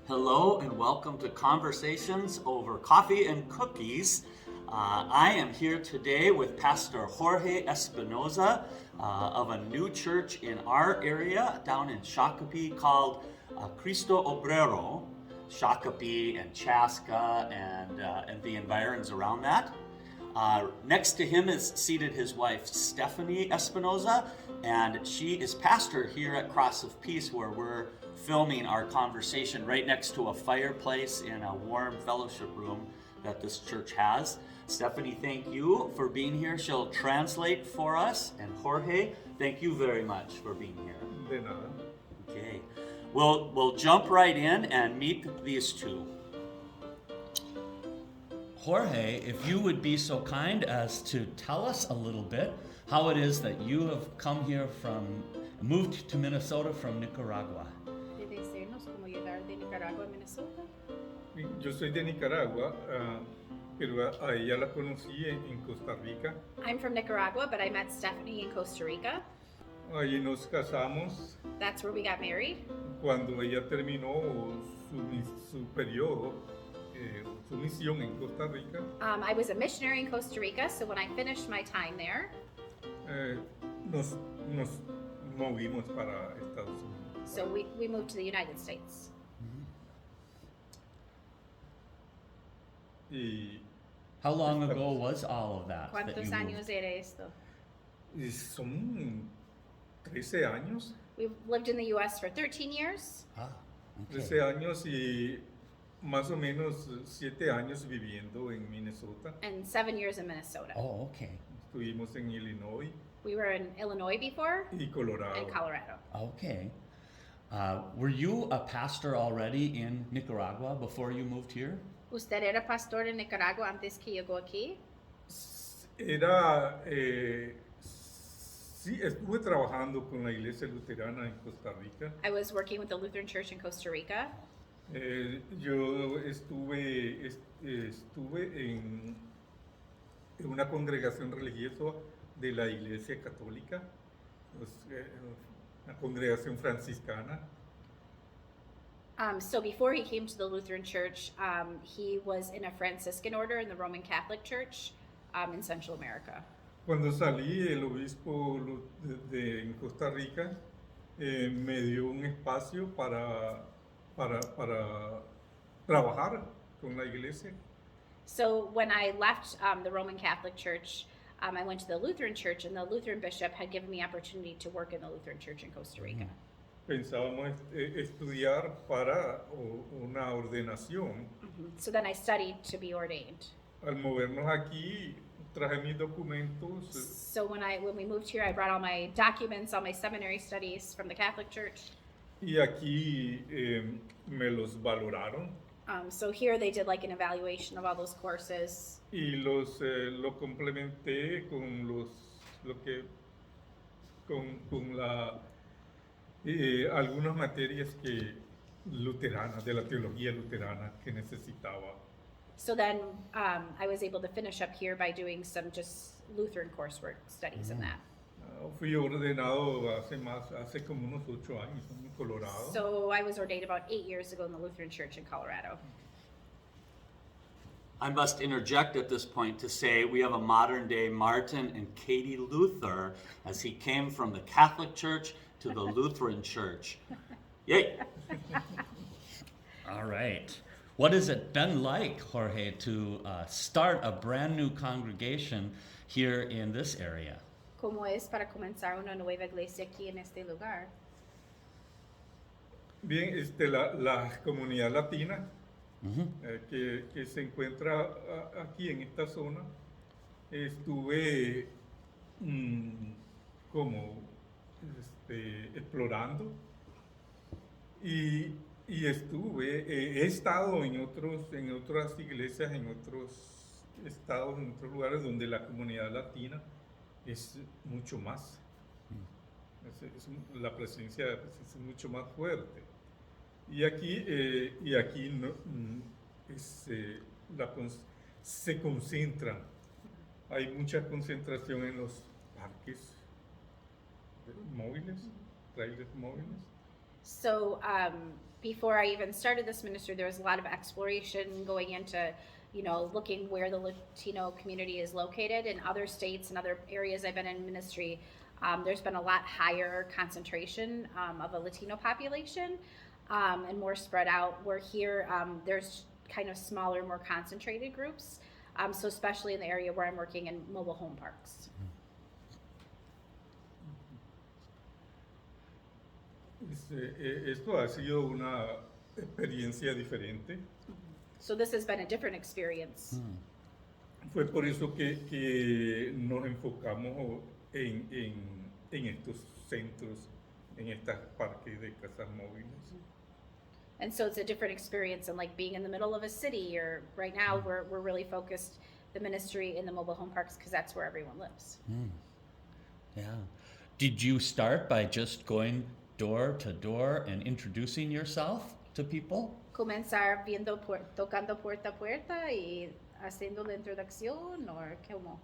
Hello and welcome to Conversations Over Coffee and Cookies. I am here today with Pastor Jorge Espinoza of a new church in our area down in Shakopee called Christo Obrero, Shakopee and Chaska and the environs around that. Next to him is seated his wife Stephanie Espinoza, and she is pastor here at Cross of Peace, where we're filming our conversation right next to a fireplace in a warm fellowship room that this church has. Stephanie, thank you for being here. She'll translate for us. And Jorge, thank you very much for being here. De nada. Okay, we'll jump right in and meet these two. Jorge, if you would be so kind as to tell us a little bit how it is that you have moved to Minnesota from Nicaragua. De decirnos cómo llegar de Nicaragua a Minnesota. Yo soy de Nicaragua, pero a ella la conocí en Costa Rica. I'm from Nicaragua, but I met Stephanie in Costa Rica. Ahí nos casamos That's where we got married. cuando ella terminó su periodo, su misión en Costa Rica. I was a missionary in Costa Rica, so when I finished my time there, Nos movimos para Estados Unidos. so we moved to the United States. Y How long ago was all of that? that ¿Cuántos you años moved? era esto? son 13 años. We've lived in the U.S. for 13 years, Ah, 13 años y más o menos 7 años viviendo en Minnesota. and 7 years in Minnesota. Oh, okay. Estuvimos en Illinois We were in Illinois before y Colorado. and Colorado. Okay. Were you a pastor already in Nicaragua before you moved here? ¿Usted era pastor en Nicaragua antes que llegó aquí? Era, sí, estuve trabajando con la iglesia luterana en Costa Rica. I was working with the Lutheran Church in Costa Rica. Yo estuve en una congregación religiosa de la iglesia católica, una congregación franciscana. So before he came to the Lutheran Church, he was in a Franciscan order in the Roman Catholic Church in Central America. Cuando salí, el obispo en Costa Rica me dio un espacio para trabajar con la iglesia. So when I left the Roman Catholic Church, I went to the Lutheran Church, and the Lutheran bishop had given me opportunity to work in the Lutheran Church in Costa Rica. Pensábamos estudiar para una ordenación. So then I studied to be ordained. Al movernos aquí, traje mis documentos So when we moved here, I brought all my documents, all my seminary studies from the Catholic Church. y aquí me los valoraron So here they did like an evaluation of all those courses. y lo complementé con algunas materias luteranas, de la teología luterana que necesitaba. So then I was able to finish up here by doing some just Lutheran coursework studies in that. Fui ordenado hace como unos 8 años en Colorado. So I was ordained about 8 years ago in the Lutheran Church in Colorado. I must interject at this point to say we have a modern day Martin and Katie Luther, as he came from the Catholic Church to the Lutheran Church. Yay! All right. What has it been like, Jorge, to start a brand new congregation here in this area? ¿Cómo es para comenzar una nueva iglesia aquí en este lugar? Bien, la comunidad latina que se encuentra aquí en esta zona, estuve explorando y he estado en otras iglesias, en otros estados, en otros lugares donde la comunidad latina es mucho más. La presencia es mucho más fuerte. Y aquí se concentran. Hay mucha concentración en los parques móviles, trailers móviles. So before I even started this ministry, there was a lot of exploration going into, looking where the Latino community is located. In other states and other areas I've been in ministry, there's been a lot higher concentration of a Latino population and more spread out. Where here, there's kind of smaller, more concentrated groups. So especially in the area where I'm working in mobile home parks. Esto ha sido una experiencia diferente. So this has been a different experience. Fue por eso que nos enfocamos en estos centros, en estos parques de casas móviles. And so it's a different experience than like being in the middle of a city, or right now we're really focused the ministry in the mobile home parks because that's where everyone lives. Yeah. Did you start by just going door to door and introducing yourself to people? Comenzar tocando puerta a puerta y haciendo la introducción, o cómo?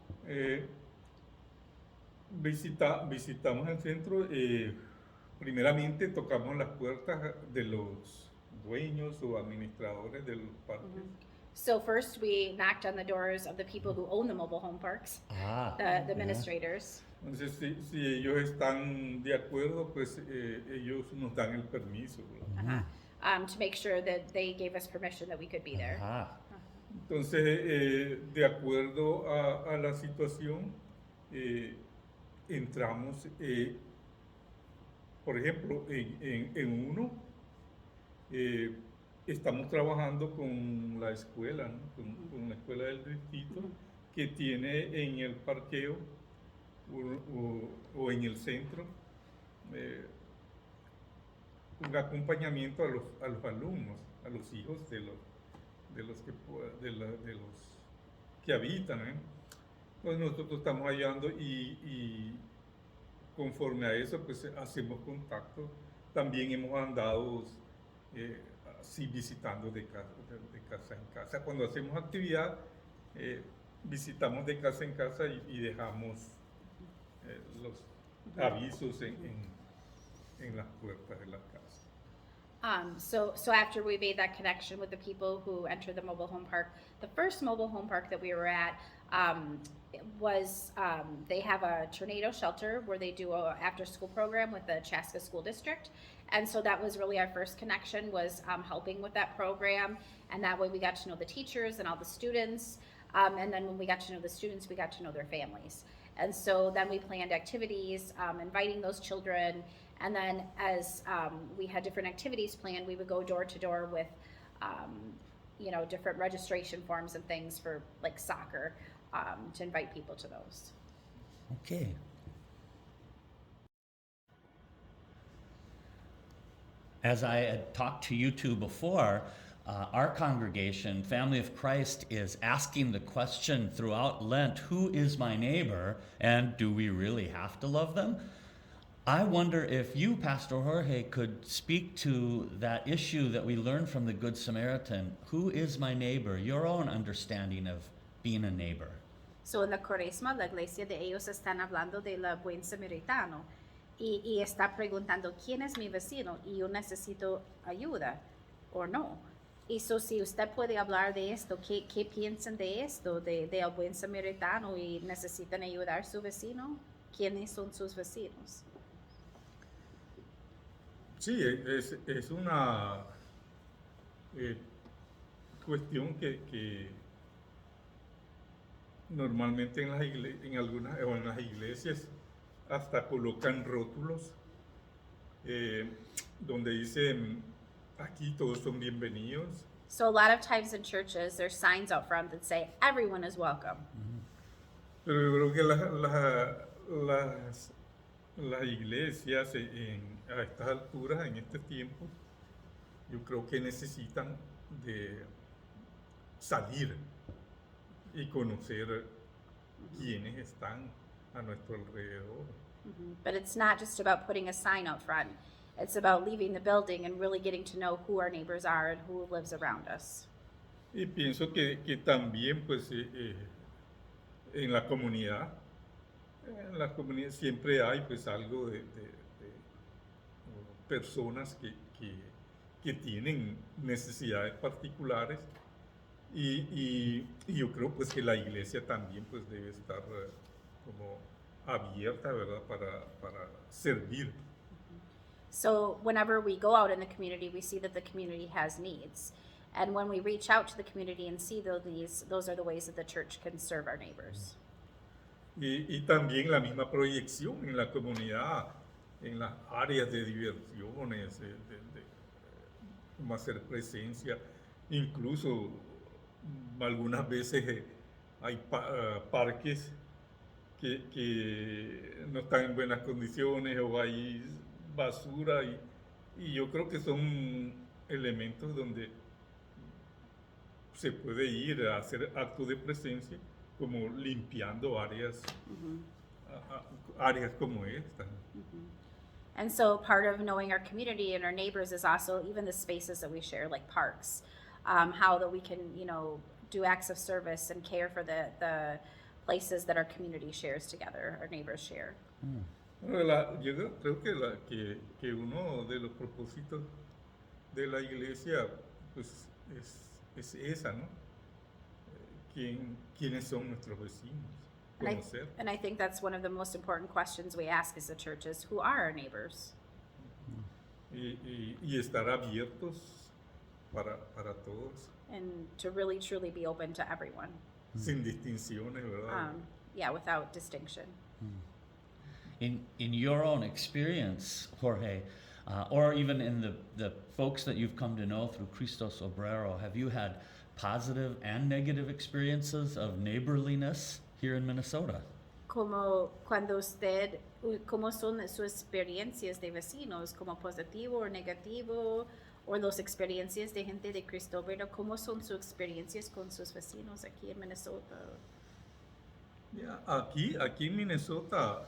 Visitamos el centro, primeramente tocamos las puertas de los dueños o administradores de los parques. So first we knocked on the doors of the people who own the mobile home parks, the administrators. Entonces, si ellos están de acuerdo, pues ellos nos dan el permiso. To make sure that they gave us permission that we could be there. Entonces, de acuerdo a la situación, entramos, por ejemplo, en uno, estamos trabajando con la escuela, ¿no? con la escuela del distrito, que tiene en el parqueo o en el centro un acompañamiento a los alumnos, a los hijos de los que habitan. Entonces nosotros estamos ayudando y conforme a eso pues hacemos contacto. También hemos andado así visitando de casa en casa. Cuando hacemos actividad visitamos de casa en casa y dejamos los avisos en las puertas de las casas. So after we made that connection with the people who enter the mobile home park, the first mobile home park that we were at was they have a tornado shelter where they do a after school program with the Chaska School District. And so that was really our first connection, was helping with that program. And that way we got to know the teachers and all the students. And then when we got to know the students, we got to know their families. And so then we planned activities, inviting those children. And then as we had different activities planned, we would go door to door with, different registration forms and things for like soccer to invite people to those. Okay. As I had talked to you two before, our congregation, Family of Christ, is asking the question throughout Lent, who is my neighbor, and do we really have to love them? I wonder if you, Pastor Jorge, could speak to that issue that we learned from the Good Samaritan. Who is my neighbor? Your own understanding of being a neighbor. So en la Cuaresma, la iglesia de ellos están hablando de la buen samaritano y está preguntando quién es mi vecino y yo necesito ayuda o no. Y so, si usted puede hablar de esto, ¿qué piensan de esto, de el buen samaritano y necesitan ayudar a su vecino? ¿Quiénes son sus vecinos? Sí, es una cuestión que normalmente en las iglesias hasta colocan rótulos donde dicen aquí todos son bienvenidos. So a lot of times in churches, there's signs out front that say everyone is welcome. Pero yo creo que las iglesias a estas alturas, en este tiempo, yo creo que necesitan de salir y conocer quiénes están a nuestro alrededor. But it's not just about putting a sign out front. It's about leaving the building and really getting to know who our neighbors are and who lives around us. Y pienso que también pues en la comunidad siempre hay pues algo personas que tienen necesidades particulares y yo creo pues que la iglesia también pues debe estar como abierta, ¿verdad? Para servir. So whenever we go out in the community, we see that the community has needs. And when we reach out to the community and see those needs, those are the ways that the church can serve our neighbors. Y también la misma proyección en la comunidad, en las áreas de diversiones, como hacer presencia, incluso algunas veces hay parques que no están en buenas condiciones o hay basura y yo creo que son elementos donde se puede ir a hacer actos de presencia como limpiando áreas, áreas como esta. And so part of knowing our community and our neighbors is also even the spaces that we share, like parks, how that we can, do acts of service and care for the places that our community shares together, our neighbors share. Yo creo que uno de los propósitos de la iglesia pues es esa, ¿no? ¿Quiénes son nuestros vecinos? Conocer. And I think that's one of the most important questions we ask as a church is, who are our neighbors? Y estar abiertos para todos. And to really truly be open to everyone. Sin distinciones, ¿verdad? Without distinction. In your own experience, Jorge, or even in the folks that you've come to know through Christo's Obrero, have you had positive and negative experiences of neighborliness here in Minnesota? ¿Cómo son sus experiencias de vecinos, como positivo o negativo, o las experiencias de gente de Christo Obrero, cómo son sus experiencias con sus vecinos aquí en Minnesota? Aquí en Minnesota,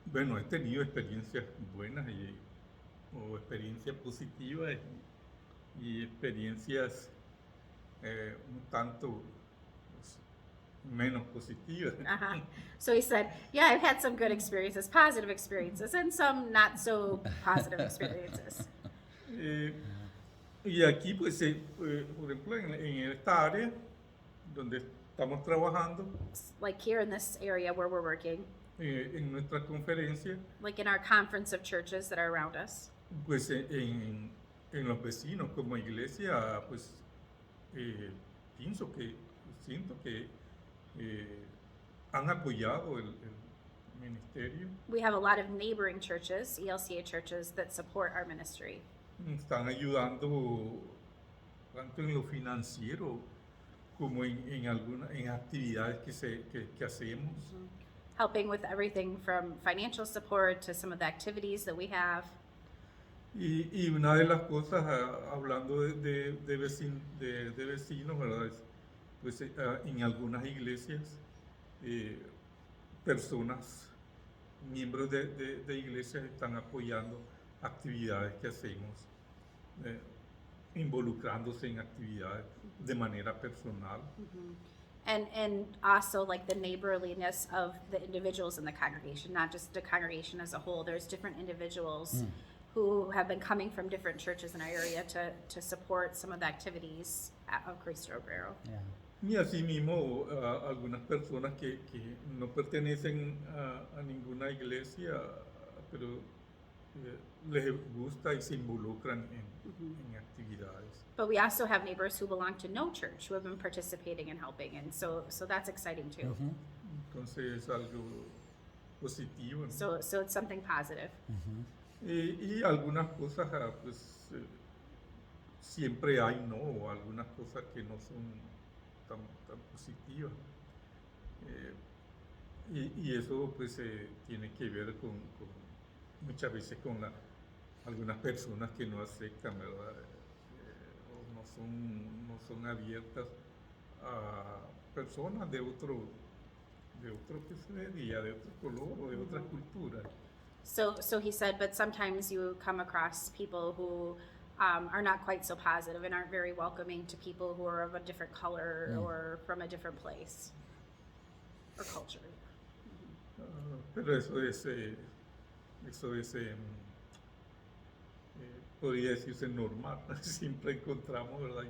bueno, he tenido experiencias buenas o experiencias positivas y experiencias un tanto menos positivas. So he said, yeah, I've had some good experiences, positive experiences, and some not so positive experiences. Y aquí, pues, por ejemplo, en esta área donde estamos trabajando, Like here in this area where we're working, en nuestra conferencia, like in our conference of churches that are around us, pues en los vecinos como iglesia, pues siento que han apoyado el ministerio. we have a lot of neighboring churches, ELCA churches, that support our ministry. Están ayudando tanto en lo financiero como en actividades que hacemos. Helping with everything from financial support to some of the activities that we have. Y una de las cosas, hablando de vecinos, ¿verdad? Pues en algunas iglesias, personas, miembros de iglesias están apoyando actividades que hacemos, involucrándose en actividades de manera personal. And also like the neighborliness of the individuals in the congregation, not just the congregation as a whole. There's different individuals who have been coming from different churches in our area to support some of the activities of Christo Obrero. Yeah. Y asimismo, algunas personas que no pertenecen a ninguna iglesia, pero les gusta y se involucran en actividades. But we also have neighbors who belong to no church who have been participating and helping, and so that's exciting too. Entonces es algo positivo, ¿no? So it's something positive. Y algunas cosas, pues, siempre hay no, algunas cosas que no son tan positivas. Y eso, pues, tiene que ver con muchas veces con algunas personas que no aceptan, ¿verdad? O no son abiertas a personas de otro que se diga, de otro color o de otra cultura. So he said, but sometimes you come across people who are not quite so positive and aren't very welcoming to people who are of a different color or from a different place or culture. Pero eso es podría decirse normal. Siempre encontramos, ¿verdad?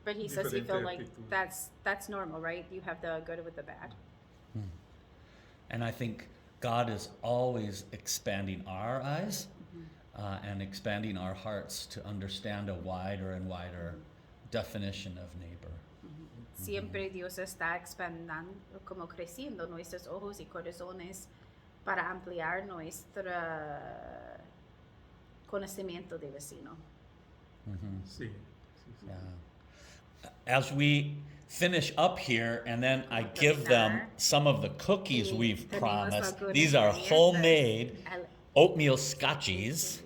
But he says he Diferentes felt like actitudes. that's normal, right? You have the good with the bad. And I think God is always expanding our eyes and expanding our hearts to understand a wider and wider definition of neighbor. Siempre Dios está expandiendo, como creciendo nuestros ojos y corazones para ampliar nuestro conocimiento de vecino. Sí, sí, sí. Yeah. As we finish up here, and then I give them some of the cookies we've promised. These are homemade oatmeal scotchies.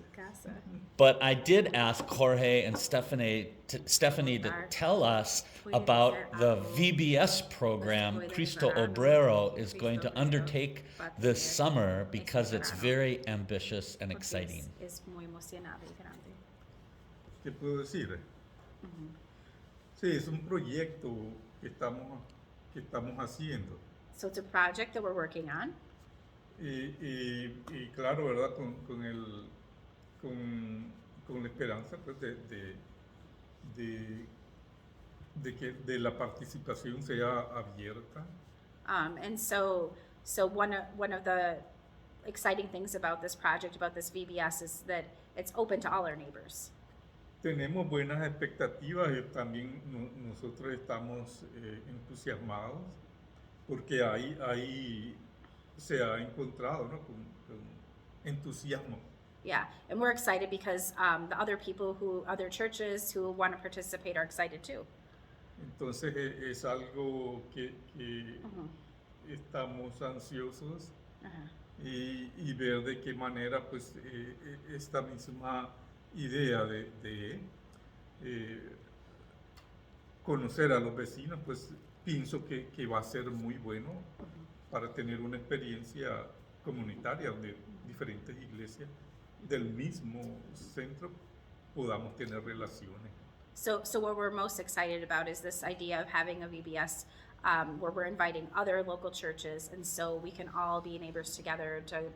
But I did ask Jorge and Stephanie to tell us about the VBS program Christo Obrero is going to undertake this summer because it's very ambitious and exciting. Es muy emocionado y grande. ¿Qué puedo decir? Sí, es un proyecto que estamos haciendo. So it's a project that we're working on. Y claro, ¿verdad? Con la esperanza pues, de que de la participación sea abierta. And so one of the exciting things about this project, about this VBS, is that it's open to all our neighbors. Tenemos buenas expectativas y también nosotros estamos entusiasmados porque ahí se ha encontrado, ¿no? con entusiasmo. Yeah, and we're excited because the other churches who want to participate are excited too. Entonces es algo que estamos ansiosos y ver de qué manera pues esta misma idea de conocer a los vecinos, pues pienso que va a ser muy bueno para tener una experiencia comunitaria donde diferentes iglesias del mismo centro podamos tener relaciones. So what we're most excited about is this idea of having a VBS where we're inviting other local churches, and so we can all be neighbors together to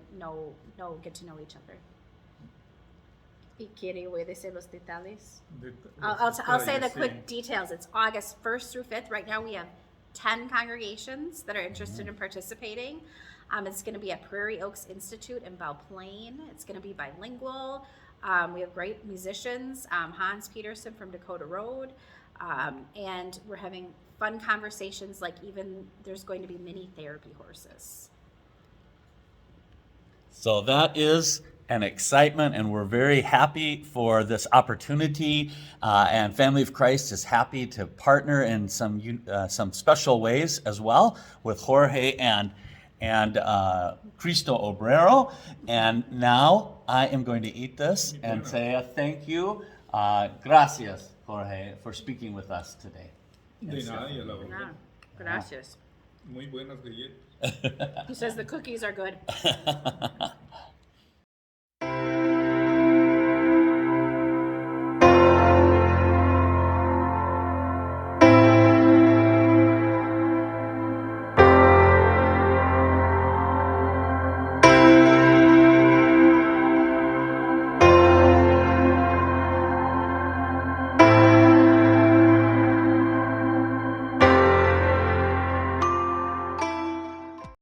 get to know each other. ¿Y quiere obedecer los detalles? I'll say the quick details. It's August 1st through 5th. Right now we have 10 congregations that are interested in participating. It's going to be at Prairie Oaks Institute in Belle Plaine. It's going to be bilingual. We have great musicians, Hans Peterson from Dakota Road, and we're having fun conversations, like even there's going to be mini therapy horses. So that is an excitement, and we're very happy for this opportunity, and Family of Christ is happy to partner in some special ways as well with Jorge and Christo Obrero. And now I am going to eat this and say a thank you. Gracias, Jorge, for speaking with us today. De nada y a la orden. Gracias. Muy buenas galletas. He says the cookies are good.